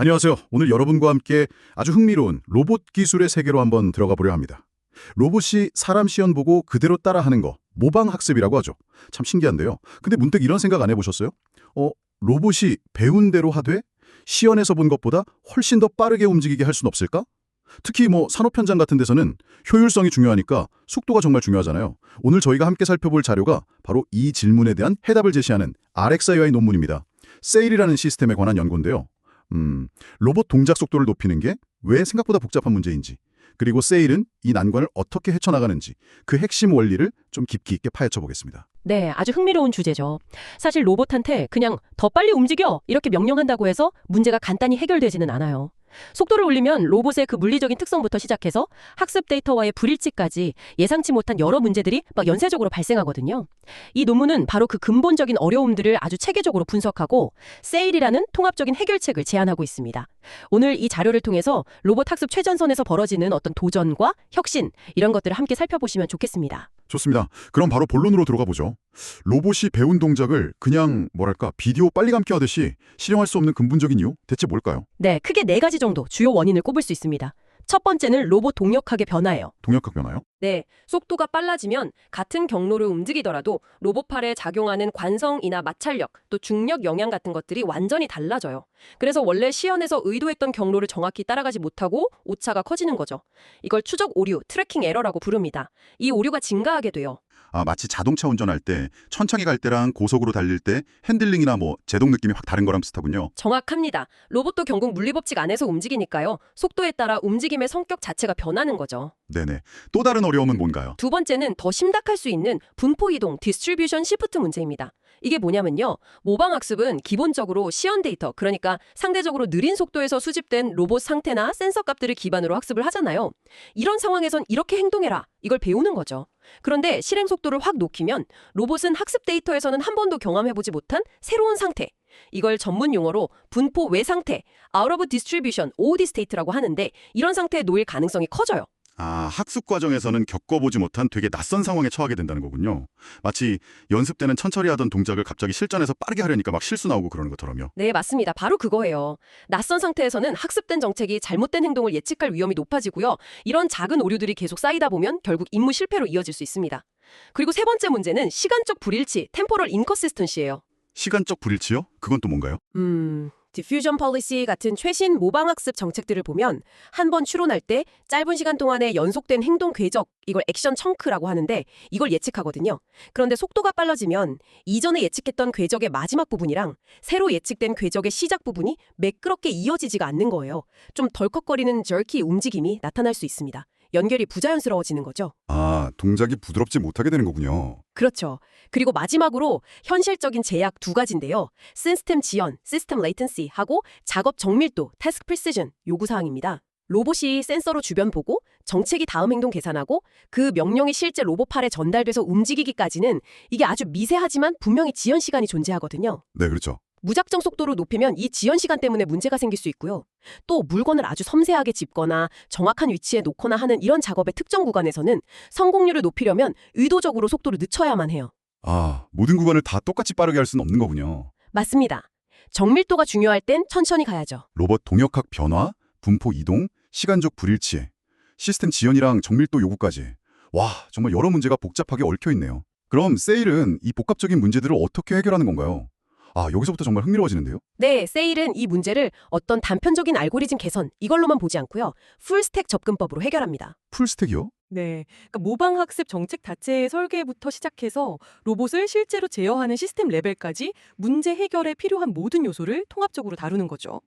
안녕하세요. 오늘 여러분과 함께 아주 흥미로운 로봇 기술의 세계로 한번 들어가 보려 합니다. 로봇이 사람 시연 보고 그대로 따라하는 거, 모방 학습이라고 하죠. 참 신기한데요. 근데 문득 이런 생각 안 해보셨어요? 로봇이 배운 대로 하되 시연에서 본 것보다 훨씬 더 빠르게 움직이게 할 순 없을까? 특히 산업 현장 같은 데서는 효율성이 중요하니까 속도가 정말 중요하잖아요. 오늘 저희가 함께 살펴볼 자료가 바로 이 질문에 대한 해답을 제시하는 RxIY 논문입니다. 세일이라는 시스템에 관한 연구인데요. 로봇 동작 속도를 높이는 게 왜 생각보다 복잡한 문제인지, 그리고 세일은 이 난관을 어떻게 헤쳐나가는지 그 핵심 원리를 좀 깊이 있게 파헤쳐 보겠습니다. 네, 아주 흥미로운 주제죠. 사실 로봇한테 그냥 더 빨리 움직여 이렇게 명령한다고 해서 문제가 간단히 해결되지는 않아요. 속도를 올리면 로봇의 그 물리적인 특성부터 시작해서 학습 데이터와의 불일치까지 예상치 못한 여러 문제들이 막 연쇄적으로 발생하거든요. 이 논문은 바로 그 근본적인 어려움들을 아주 체계적으로 분석하고 세일이라는 통합적인 해결책을 제안하고 있습니다. 오늘 이 자료를 통해서 로봇 학습 최전선에서 벌어지는 어떤 도전과 혁신, 이런 것들을 함께 살펴보시면 좋겠습니다. 좋습니다. 그럼 바로 본론으로 들어가 보죠. 로봇이 배운 동작을 그냥 비디오 빨리 감기 하듯이 실행할 수 없는 근본적인 이유? 대체 뭘까요? 네, 크게 네 가지 정도 주요 원인을 꼽을 수 있습니다. 첫 번째는 로봇 동력학의 변화예요. 동력학 변화요? 네, 속도가 빨라지면 같은 경로를 움직이더라도 로봇팔에 작용하는 관성이나 마찰력, 또 중력 영향 같은 것들이 완전히 달라져요. 그래서 원래 시연에서 의도했던 경로를 정확히 따라가지 못하고 오차가 커지는 거죠. 이걸 추적 오류, 트래킹 에러라고 부릅니다. 이 오류가 증가하게 돼요. 마치 자동차 운전할 때 천천히 갈 때랑 고속으로 달릴 때 핸들링이나 제동 느낌이 확 다른 거랑 비슷하군요. 정확합니다. 로봇도 결국 물리법칙 안에서 움직이니까요. 속도에 따라 움직임의 성격 자체가 변하는 거죠. 네네. 또 다른 어려움은 뭔가요? 두 번째는 더 심각할 수 있는 분포 이동, 디스트리뷰션 시프트 문제입니다. 이게 뭐냐면요. 모방학습은 기본적으로 시연 데이터, 그러니까 상대적으로 느린 속도에서 수집된 로봇 상태나 센서 값들을 기반으로 학습을 하잖아요. 이런 상황에선 이렇게 행동해라, 이걸 배우는 거죠. 그런데 실행 속도를 확 높이면 로봇은 학습 데이터에서는 한 번도 경험해보지 못한 새로운 상태, 이걸 전문 용어로 분포 외 상태, out of distribution, OD state라고 하는데 이런 상태에 놓일 가능성이 커져요. 학습 과정에서는 겪어보지 못한 되게 낯선 상황에 처하게 된다는 거군요. 마치 연습 때는 천천히 하던 동작을 갑자기 실전에서 빠르게 하려니까 막 실수 나오고 그러는 것처럼요. 네, 맞습니다. 바로 그거예요. 낯선 상태에서는 학습된 정책이 잘못된 행동을 예측할 위험이 높아지고요. 이런 작은 오류들이 계속 쌓이다 보면 결국 임무 실패로 이어질 수 있습니다. 그리고 세 번째 문제는 시간적 불일치, 템포럴 인컨시스턴시예요. 시간적 불일치요? 그건 또 뭔가요? 디퓨전 폴리시 같은 최신 모방학습 정책들을 보면 한 번 추론할 때 짧은 시간 동안에 연속된 행동 궤적, 이걸 액션 청크라고 하는데 이걸 예측하거든요. 그런데 속도가 빨라지면 이전에 예측했던 궤적의 마지막 부분이랑 새로 예측된 궤적의 시작 부분이 매끄럽게 이어지지가 않는 거예요. 좀 덜컥거리는 저키 움직임이 나타날 수 있습니다. 연결이 부자연스러워지는 거죠. 동작이 부드럽지 못하게 되는 거군요. 그렇죠. 그리고 마지막으로 현실적인 제약 두 가지인데요. 시스템 지연, 시스템 레이턴시 하고 작업 정밀도, 태스크 프리시전 요구사항입니다. 로봇이 센서로 주변 보고 정책이 다음 행동 계산하고 그 명령이 실제 로봇팔에 전달돼서 움직이기까지는 이게 아주 미세하지만 분명히 지연 시간이 존재하거든요. 네, 그렇죠. 무작정 속도를 높이면 이 지연 시간 때문에 문제가 생길 수 있고요. 또 물건을 아주 섬세하게 짚거나 정확한 위치에 놓거나 하는 이런 작업의 특정 구간에서는 성공률을 높이려면 의도적으로 속도를 늦춰야만 해요. 모든 구간을 다 똑같이 빠르게 할 수는 없는 거군요. 맞습니다. 정밀도가 중요할 땐 천천히 가야죠. 로봇 동역학 변화, 분포 이동, 시간적 불일치, 시스템 지연이랑 정밀도 요구까지. 와, 정말 여러 문제가 복잡하게 얽혀 있네요. 그럼 세일은 이 복합적인 문제들을 어떻게 해결하는 건가요? 여기서부터 정말 흥미로워지는데요. 네, 세일은 이 문제를 어떤 단편적인 알고리즘 개선 이걸로만 보지 않고요. 풀스택 접근법으로 해결합니다. 풀스택이요? 네, 그러니까 모방학습 정책 자체의 설계부터 시작해서 로봇을 실제로 제어하는 시스템 레벨까지 문제 해결에 필요한 모든 요소를 통합적으로 다루는 거죠.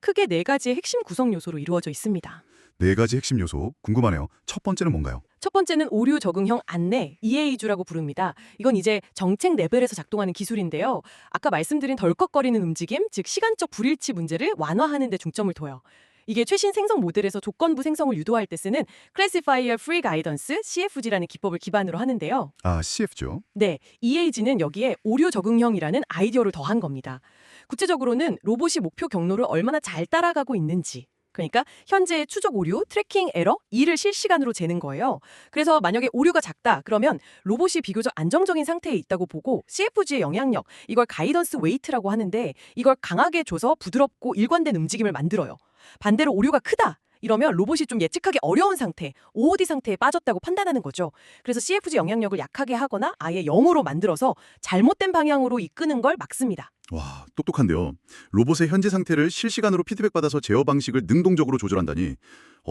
크게 네 가지의 핵심 구성 요소로 이루어져 있습니다. 네 가지 핵심 요소 궁금하네요. 첫 번째는 뭔가요? 첫 번째는 오류 적응형 안내, EA주라고 부릅니다. 이건 이제 정책 레벨에서 작동하는 기술인데요. 아까 말씀드린 덜컥거리는 움직임, 즉 시간적 불일치 문제를 완화하는 데 중점을 둬요. 이게 최신 생성 모델에서 조건부 생성을 유도할 때 쓰는 Classifier Free Guidance, CFG라는 기법을 기반으로 하는데요. CF죠. 네, EAG는 여기에 오류 적응형이라는 아이디어를 더한 겁니다. 구체적으로는 로봇이 목표 경로를 얼마나 잘 따라가고 있는지, 그러니까 현재의 추적 오류, 트래킹 에러, 이를 실시간으로 재는 거예요. 그래서 만약에 오류가 작다 그러면 로봇이 비교적 안정적인 상태에 있다고 보고 CFG의 영향력, 이걸 가이던스 웨이트라고 하는데 이걸 강하게 줘서 부드럽고 일관된 움직임을 만들어요. 반대로 오류가 크다. 이러면 로봇이 좀 예측하기 어려운 상태, OOD 상태에 빠졌다고 판단하는 거죠. 그래서 CFG 영향력을 약하게 하거나 아예 0으로 만들어서 잘못된 방향으로 이끄는 걸 막습니다. 와, 똑똑한데요. 로봇의 현재 상태를 실시간으로 피드백받아서 제어 방식을 능동적으로 조절한다니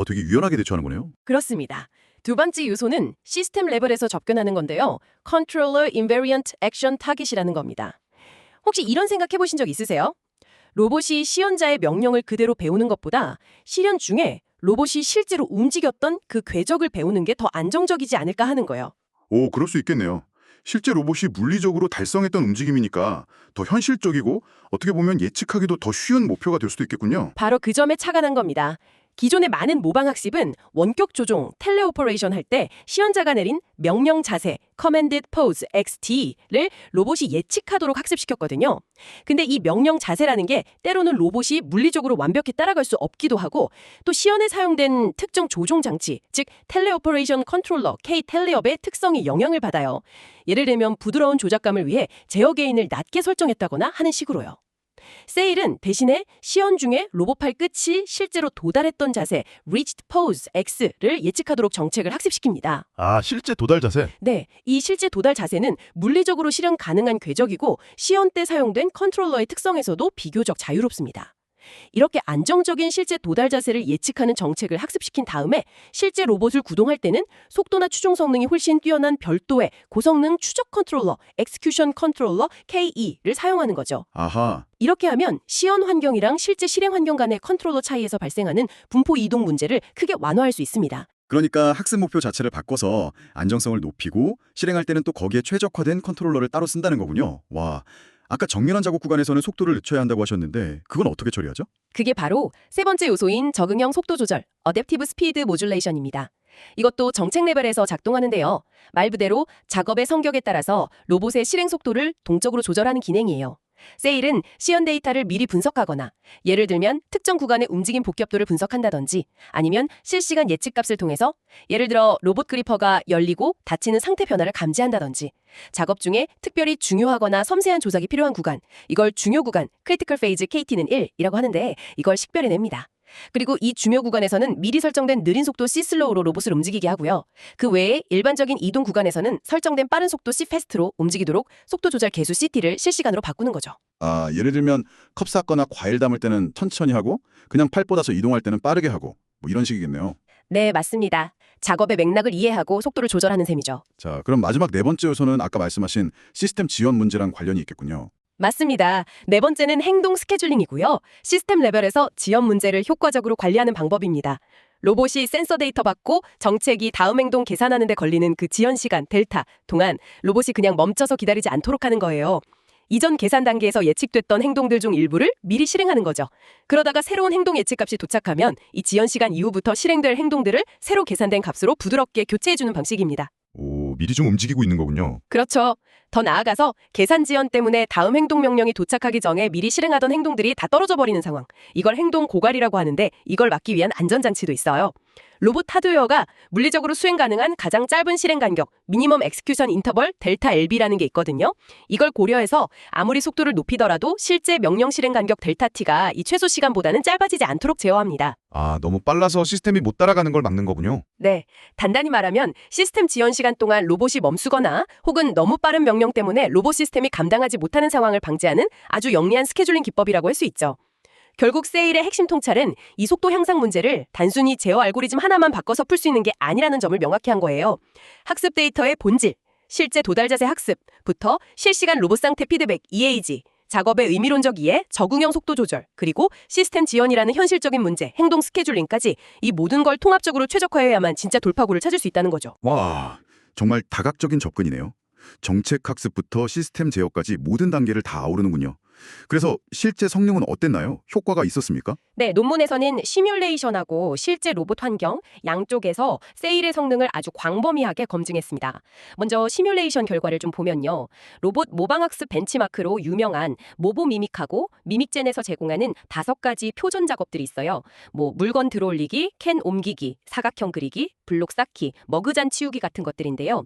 되게 유연하게 대처하는 거네요. 그렇습니다. 두 번째 요소는 시스템 레벨에서 접근하는 건데요. Controller Invariant Action Target이라는 겁니다. 혹시 이런 생각 해보신 적 있으세요? 로봇이 시연자의 명령을 그대로 배우는 것보다 실현 중에 로봇이 실제로 움직였던 그 궤적을 배우는 게 더 안정적이지 않을까 하는 거예요. 오, 그럴 수 있겠네요. 실제 로봇이 물리적으로 달성했던 움직임이니까 더 현실적이고 어떻게 보면 예측하기도 더 쉬운 목표가 될 수도 있겠군요. 바로 그 점에 차가 난 겁니다. 기존의 많은 모방학습은 원격 조종, 텔레오퍼레이션 할 때 시연자가 내린 명령 자세, Commanded Pose, XT를 로봇이 예측하도록 학습시켰거든요. 근데 이 명령 자세라는 게 때로는 로봇이 물리적으로 완벽히 따라갈 수 없기도 하고 또 시연에 사용된 특정 조종 장치, 즉 텔레오퍼레이션 컨트롤러, K-텔레업의 특성이 영향을 받아요. 예를 들면 부드러운 조작감을 위해 제어 게인을 낮게 설정했다거나 하는 식으로요. 세일은 대신에 시연 중에 로봇팔 끝이 실제로 도달했던 자세, Reached Pose X를 예측하도록 정책을 학습시킵니다. 아, 실제 도달 자세. 네, 이 실제 도달 자세는 물리적으로 실현 가능한 궤적이고 시연 때 사용된 컨트롤러의 특성에서도 비교적 자유롭습니다. 이렇게 안정적인 실제 도달 자세를 예측하는 정책을 학습시킨 다음에 실제 로봇을 구동할 때는 속도나 추종 성능이 훨씬 뛰어난 별도의 고성능 추적 컨트롤러, Execution Controller KE를 사용하는 거죠. 아하. 이렇게 하면 시연 환경이랑 실제 실행 환경 간의 컨트롤러 차이에서 발생하는 분포 이동 문제를 크게 완화할 수 있습니다. 그러니까 학습 목표 자체를 바꿔서 안정성을 높이고 실행할 때는 또 거기에 최적화된 컨트롤러를 따로 쓴다는 거군요. 와, 아까 정밀한 작업 구간에서는 속도를 늦춰야 한다고 하셨는데 그건 어떻게 처리하죠? 그게 바로 세 번째 요소인 적응형 속도 조절, Adaptive Speed Modulation입니다. 이것도 정책 레벨에서 작동하는데요. 말 그대로 작업의 성격에 따라서 로봇의 실행 속도를 동적으로 조절하는 기능이에요. 세일은 시연 데이터를 미리 분석하거나 예를 들면 특정 구간의 움직임 복잡도를 분석한다든지 아니면 실시간 예측값을 통해서 예를 들어 로봇 그리퍼가 열리고 닫히는 상태 변화를 감지한다든지 작업 중에 특별히 중요하거나 섬세한 조작이 필요한 구간, 이걸 중요 구간, Critical Phase KT는 1이라고 하는데 이걸 식별해냅니다. 그리고 이 중요 구간에서는 미리 설정된 느린 속도 C-슬로우로 로봇을 움직이게 하고요. 그 외에 일반적인 이동 구간에서는 설정된 빠른 속도 C-패스트로 움직이도록 속도 조절 계수 CT를 실시간으로 바꾸는 거죠. 아, 예를 들면 컵 쌌거나 과일 담을 때는 천천히 하고 그냥 팔 뻗어서 이동할 때는 빠르게 하고 뭐 이런 식이겠네요. 네, 맞습니다. 작업의 맥락을 이해하고 속도를 조절하는 셈이죠. 자, 그럼 마지막 네 번째 요소는 아까 말씀하신 시스템 지원 문제랑 관련이 있겠군요. 맞습니다. 네 번째는 행동 스케줄링이고요. 시스템 레벨에서 지연 문제를 효과적으로 관리하는 방법입니다. 로봇이 센서 데이터 받고 정책이 다음 행동 계산하는 데 걸리는 그 지연 시간 델타 동안 로봇이 그냥 멈춰서 기다리지 않도록 하는 거예요. 이전 계산 단계에서 예측됐던 행동들 중 일부를 미리 실행하는 거죠. 그러다가 새로운 행동 예측값이 도착하면 이 지연 시간 이후부터 실행될 행동들을 새로 계산된 값으로 부드럽게 교체해주는 방식입니다. 오, 미리 좀 움직이고 있는 거군요. 그렇죠. 더 나아가서 계산 지연 때문에 다음 행동 명령이 도착하기 전에 미리 실행하던 행동들이 다 떨어져 버리는 상황. 이걸 행동 고갈이라고 하는데 이걸 막기 위한 안전장치도 있어요. 로봇 하드웨어가 물리적으로 수행 가능한 가장 짧은 실행 간격, 미니멈 엑스큐션 인터벌 델타 LB라는 게 있거든요. 이걸 고려해서 아무리 속도를 높이더라도 실제 명령 실행 간격 델타 T가 이 최소 시간보다는 짧아지지 않도록 제어합니다. 아, 너무 빨라서 시스템이 못 따라가는 걸 막는 거군요. 네, 단단히 말하면 시스템 지연 시간 동안 로봇이 멈추거나 혹은 너무 빠른 명령 때문에 로봇 시스템이 감당하지 못하는 상황을 방지하는 아주 영리한 스케줄링 기법이라고 할 수 있죠. 결국 세일의 핵심 통찰은 이 속도 향상 문제를 단순히 제어 알고리즘 하나만 바꿔서 풀 수 있는 게 아니라는 점을 명확히 한 거예요. 학습 데이터의 본질, 실제 도달 자세 학습부터 실시간 로봇 상태 피드백 EAG, 작업의 의미론적 이해, 적응형 속도 조절, 그리고 시스템 지연이라는 현실적인 문제, 행동 스케줄링까지 이 모든 걸 통합적으로 최적화해야만 진짜 돌파구를 찾을 수 있다는 거죠. 와, 정말 다각적인 접근이네요. 정책 학습부터 시스템 제어까지 모든 단계를 다 아우르는군요. 그래서 실제 성능은 어땠나요? 효과가 있었습니까? 네, 논문에서는 시뮬레이션하고 실제 로봇 환경 양쪽에서 세일의 성능을 아주 광범위하게 검증했습니다. 먼저 시뮬레이션 결과를 좀 보면요. 로봇 모방학습 벤치마크로 유명한 모보미믹하고 미믹젠에서 제공하는 5가지 표준 작업들이 있어요. 물건 들어올리기, 캔 옮기기, 사각형 그리기, 블록 쌓기, 머그잔 치우기 같은 것들인데요.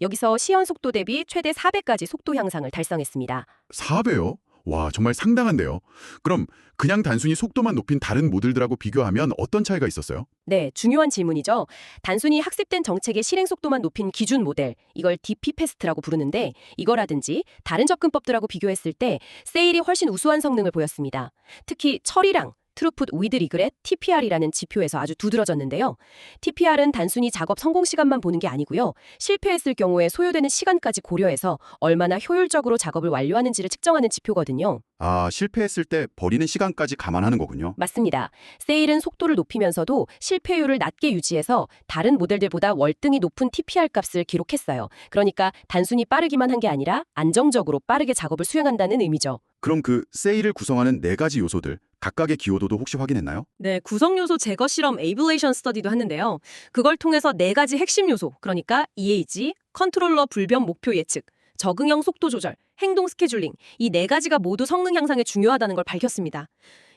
여기서 시연 속도 대비 최대 4배까지 속도 향상을 달성했습니다. 4배요? 와, 정말 상당한데요. 그럼 그냥 단순히 속도만 높인 다른 모델들하고 비교하면 어떤 차이가 있었어요? 네, 중요한 질문이죠. 단순히 학습된 정책의 실행 속도만 높인 기준 모델, 이걸 DP 패스트라고 부르는데 이거라든지 다른 접근법들하고 비교했을 때 세일이 훨씬 우수한 성능을 보였습니다. 특히 처리량, 트루풋 위드 리그렛 TPR이라는 지표에서 아주 두드러졌는데요. TPR은 단순히 작업 성공 시간만 보는 게 아니고요. 실패했을 경우에 소요되는 시간까지 고려해서 얼마나 효율적으로 작업을 완료하는지를 측정하는 지표거든요. 아, 실패했을 때 버리는 시간까지 감안하는 거군요. 맞습니다. 세일은 속도를 높이면서도 실패율을 낮게 유지해서 다른 모델들보다 월등히 높은 TPR 값을 기록했어요. 그러니까 단순히 빠르기만 한 게 아니라 안정적으로 빠르게 작업을 수행한다는 의미죠. 그럼 그 세일을 구성하는 4가지 요소들, 각각의 기여도도 혹시 확인했나요? 네, 구성 요소 제거 실험 에이블레이션 스터디도 했는데요. 그걸 통해서 4가지 핵심 요소, 그러니까 EAG, 컨트롤러 불변 목표 예측, 적응형 속도 조절, 행동 스케줄링, 이 4가지가 모두 성능 향상에 중요하다는 걸 밝혔습니다.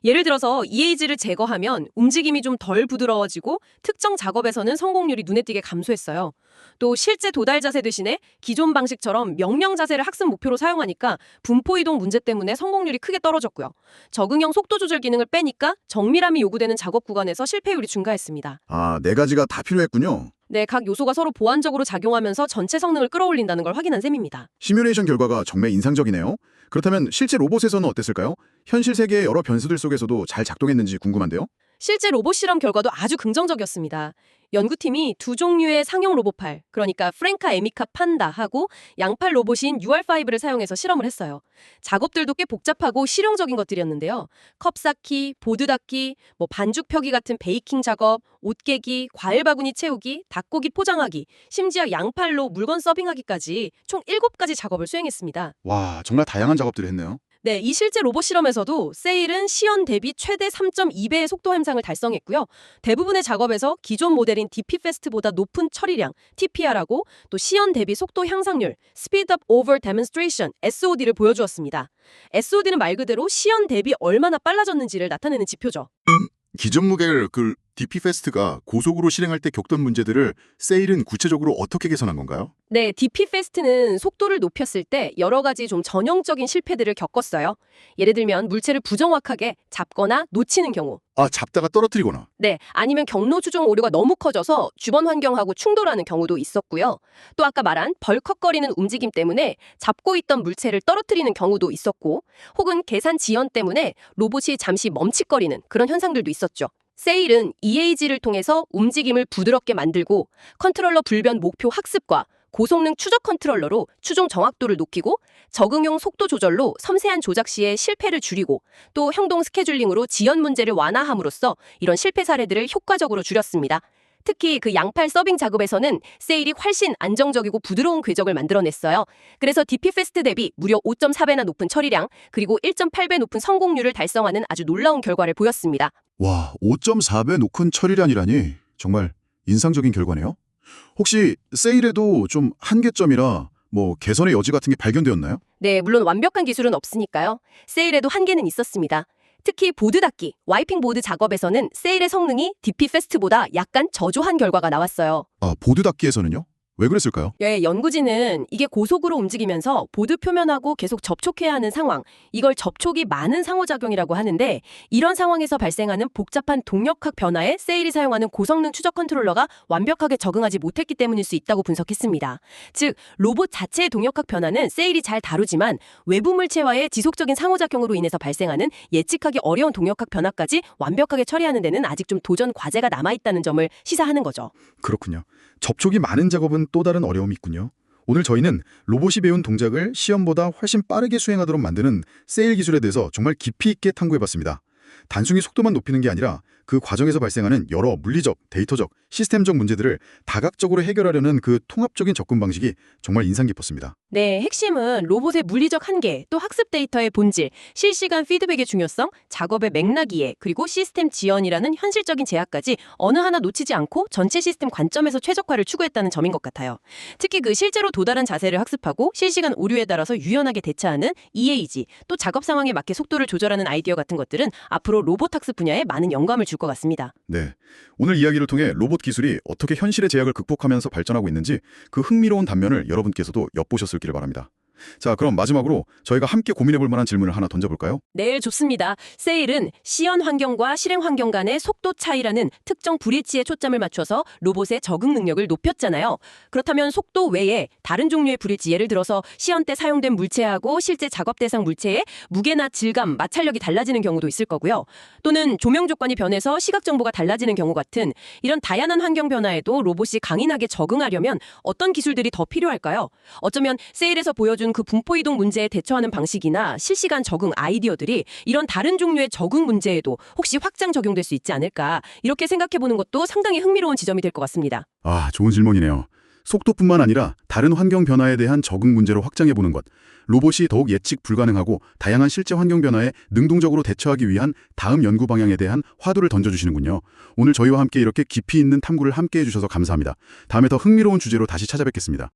예를 들어서 EAG를 제거하면 움직임이 좀 덜 부드러워지고 특정 작업에서는 성공률이 눈에 띄게 감소했어요. 또 실제 도달 자세 대신에 기존 방식처럼 명령 자세를 학습 목표로 사용하니까 분포 이동 문제 때문에 성공률이 크게 떨어졌고요. 적응형 속도 조절 기능을 빼니까 정밀함이 요구되는 작업 구간에서 실패율이 증가했습니다. 아, 4가지가 다 필요했군요. 네, 각 요소가 서로 보완적으로 작용하면서 전체 성능을 끌어올린다는 걸 확인한 셈입니다. 시뮬레이션 결과가 정말 인상적이네요. 그렇다면 실제 로봇에서는 어땠을까요? 현실 세계의 여러 변수들 속에서도 잘 작동했는지 궁금한데요. 실제 로봇 실험 결과도 아주 긍정적이었습니다. 연구팀이 2종류의 상용 로봇팔, 그러니까 프랭카 에미카 판다하고 양팔 로봇인 UR5를 사용해서 실험을 했어요. 작업들도 꽤 복잡하고 실용적인 것들이었는데요. 컵 쌓기, 보드 닦기, 반죽 펴기 같은 베이킹 작업, 옷 깨기, 과일 바구니 채우기, 닭고기 포장하기, 심지어 양팔로 물건 서빙하기까지 총 7가지 작업을 수행했습니다. 와, 정말 다양한 작업들을 했네요. 네, 이 실제 로봇 실험에서도 세일은 시연 대비 최대 3.2배의 속도 향상을 달성했고요. 대부분의 작업에서 기존 모델인 DP 패스트보다 높은 처리량, TPR하고 또 시연 대비 속도 향상률, Speed Up Over Demonstration, SOD를 보여주었습니다. SOD는 말 그대로 시연 대비 얼마나 빨라졌는지를 나타내는 지표죠. 기존 모델 DP 패스트가 고속으로 실행할 때 겪던 문제들을 세일은 구체적으로 어떻게 개선한 건가요? 네, DP 패스트는 속도를 높였을 때 여러 가지 좀 전형적인 실패들을 겪었어요. 예를 들면 물체를 부정확하게 잡거나 놓치는 경우. 아, 잡다가 떨어뜨리거나. 네, 아니면 경로 추종 오류가 너무 커져서 주변 환경하고 충돌하는 경우도 있었고요. 또 아까 말한 벌컥거리는 움직임 때문에 잡고 있던 물체를 떨어뜨리는 경우도 있었고, 혹은 계산 지연 때문에 로봇이 잠시 멈칫거리는 그런 현상들도 있었죠. 세일은 EAG를 통해서 움직임을 부드럽게 만들고 컨트롤러 불변 목표 학습과 고성능 추적 컨트롤러로 추종 정확도를 높이고 적응형 속도 조절로 섬세한 조작 시의 실패를 줄이고 또 행동 스케줄링으로 지연 문제를 완화함으로써 이런 실패 사례들을 효과적으로 줄였습니다. 특히 그 양팔 서빙 작업에서는 세일이 훨씬 안정적이고 부드러운 궤적을 만들어냈어요. 그래서 DP 패스트 대비 무려 5.4배나 높은 처리량 그리고 1.8배 높은 성공률을 달성하는 아주 놀라운 결과를 보였습니다. 와, 5.4배 높은 처리량이라니 정말 인상적인 결과네요. 혹시 세일에도 좀 한계점이라 개선의 여지 같은 게 발견되었나요? 네, 물론 완벽한 기술은 없으니까요. 세일에도 한계는 있었습니다. 특히 보드 닦기, 와이핑 보드 작업에서는 세일의 성능이 DP 패스트보다 약간 저조한 결과가 나왔어요. 아, 보드 닦기에서는요? 왜 그랬을까요? 예, 연구진은 이게 고속으로 움직이면서 보드 표면하고 계속 접촉해야 하는 상황, 이걸 접촉이 많은 상호작용이라고 하는데 이런 상황에서 발생하는 복잡한 동력학 변화에 세일이 사용하는 고성능 추적 컨트롤러가 완벽하게 적응하지 못했기 때문일 수 있다고 분석했습니다. 즉, 로봇 자체의 동력학 변화는 세일이 잘 다루지만 외부 물체와의 지속적인 상호작용으로 인해서 발생하는 예측하기 어려운 동력학 변화까지 완벽하게 처리하는 데는 아직 좀 도전 과제가 남아있다는 점을 시사하는 거죠. 그렇군요. 접촉이 많은 작업은 또 다른 어려움이 있군요. 오늘 저희는 로봇이 배운 동작을 시험보다 훨씬 빠르게 수행하도록 만드는 세일 기술에 대해서 정말 깊이 있게 탐구해봤습니다. 단순히 속도만 높이는 게 아니라 그 과정에서 발생하는 여러 물리적, 데이터적, 시스템적 문제들을 다각적으로 해결하려는 그 통합적인 접근 방식이 정말 인상 깊었습니다. 네, 핵심은 로봇의 물리적 한계, 또 학습 데이터의 본질, 실시간 피드백의 중요성, 작업의 맥락 이해, 그리고 시스템 지연이라는 현실적인 제약까지 어느 하나 놓치지 않고 전체 시스템 관점에서 최적화를 추구했다는 점인 것 같아요. 특히 그 실제로 도달한 자세를 학습하고 실시간 오류에 따라서 유연하게 대처하는 EAG, 또 작업 상황에 맞게 속도를 조절하는 아이디어 같은 것들은 앞으로 로봇 학습 분야에 많은 영감을 줄 것 같습니다. 네, 오늘 이야기를 통해 로봇 기술이 어떻게 현실의 제약을 극복하면서 발전하고 있는지 그 흥미로운 단면을 여러분께서도 엿보셨을 길 바랍니다. 자, 그럼 마지막으로 저희가 함께 고민해볼 만한 질문을 하나 던져볼까요? 네, 좋습니다. 세일은 시연 환경과 실행 환경 간의 속도 차이라는 특정 불일치에 초점을 맞춰서 로봇의 적응 능력을 높였잖아요. 그렇다면 속도 외에 다른 종류의 불일치, 예를 들어서 시연 때 사용된 물체하고 실제 작업 대상 물체의 무게나 질감, 마찰력이 달라지는 경우도 있을 거고요. 또는 조명 조건이 변해서 시각 정보가 달라지는 경우 같은 이런 다양한 환경 변화에도 로봇이 강인하게 적응하려면 어떤 기술들이 더 필요할까요? 어쩌면 세일에서 보여준 그 분포 이동 문제에 대처하는 방식이나 실시간 적응 아이디어들이 이런 다른 종류의 적응 문제에도 혹시 확장 적용될 수 있지 않을까, 이렇게 생각해보는 것도 상당히 흥미로운 지점이 될 것 같습니다. 아, 좋은 질문이네요. 속도뿐만 아니라 다른 환경 변화에 대한 적응 문제로 확장해보는 것. 로봇이 더욱 예측 불가능하고 다양한 실제 환경 변화에 능동적으로 대처하기 위한 다음 연구 방향에 대한 화두를 던져주시는군요. 오늘 저희와 함께 이렇게 깊이 있는 탐구를 함께 해주셔서 감사합니다. 다음에 더 흥미로운 주제로 다시 찾아뵙겠습니다.